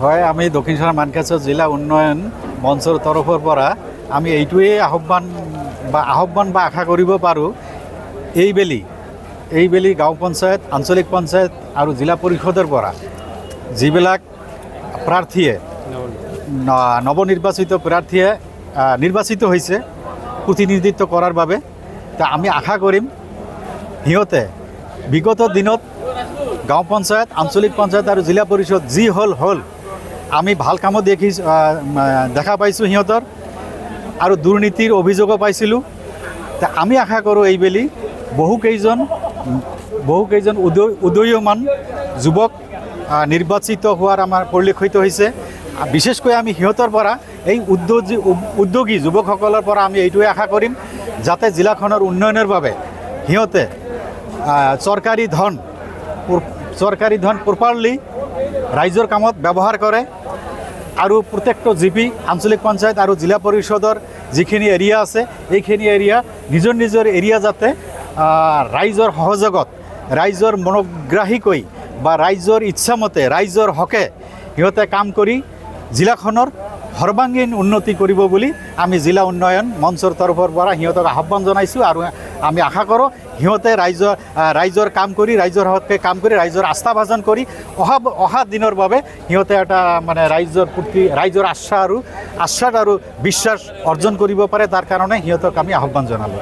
হয়, আমি দক্ষিণ চুবুৰীয়া মানকাছাৰ জিলা উন্নয়ন মঞ্চৰ তৰফৰ পৰা আমি এইটোৱে আহ্বান বা আশা কৰিব পাৰোঁ, এইবেলি গাঁও পঞ্চায়ত, আঞ্চলিক পঞ্চায়ত আৰু জিলা পৰিষদৰ পৰা যিবিলাক প্ৰাৰ্থীয়ে নৱনিৰ্বাচিত প্ৰাৰ্থীয়ে নিৰ্বাচিত হৈছে প্ৰতিনিধিত্ব কৰাৰ বাবে, আমি আশা কৰিম সিহঁতে বিগত দিনত গাঁও পঞ্চায়ত, আঞ্চলিক পঞ্চায়ত আৰু জিলা পৰিষদ যি হ'ল আমি ভাল কামত দেখা পাইছোঁ সিহঁতৰ, আৰু দুৰ্নীতিৰ অভিযোগো পাইছিলোঁ। আমি আশা কৰোঁ এইবেলি বহুকেইজন উদীয়মান যুৱক নিৰ্বাচিত হোৱাৰ আমাৰ পৰিলক্ষিত হৈছে। বিশেষকৈ আমি সিহঁতৰ পৰা এই উদ্যোগী যুৱকসকলৰ পৰা আমি এইটোৱে আশা কৰিম যাতে জিলাখনৰ উন্নয়নৰ বাবে সিহঁতে চৰকাৰী ধন প্ৰপাৰলি ৰাইজৰ কামত ব্যৱহাৰ কৰে, আৰু প্ৰত্যেকটো জিপি, আঞ্চলিক পঞ্চায়ত আৰু জিলা পৰিষদৰ যিখিনি এৰিয়া আছে এইখিনি এৰিয়া নিজৰ এৰিয়া যাতে ৰাইজৰ সহযোগত, ৰাইজৰ মনোগ্ৰাহীকৈ বা ৰাইজৰ ইচ্ছামতে, ৰাইজৰ হকে সিহঁতে কাম কৰি জিলাখনৰ সৰ্বাংগীন উন্নতি কৰিব বুলি আমি জিলা উন্নয়ন মঞ্চৰ তৰফৰ পৰা সিহঁতক আহ্বান জনাইছোঁ। আৰু আমি আশা কৰোঁ সিহঁতে ৰাইজৰ কাম কৰি, ৰাইজৰ হকে কাম কৰি, ৰাইজৰ আস্থাভাজন কৰি অহা দিনৰ বাবে সিহঁতে এটা ৰাইজৰ প্ৰতি ৰাইজৰ আশ্বাস আৰু বিশ্বাস অৰ্জন কৰিব পাৰে, তাৰ কাৰণে সিহঁতক আমি আহ্বান জনালোঁ।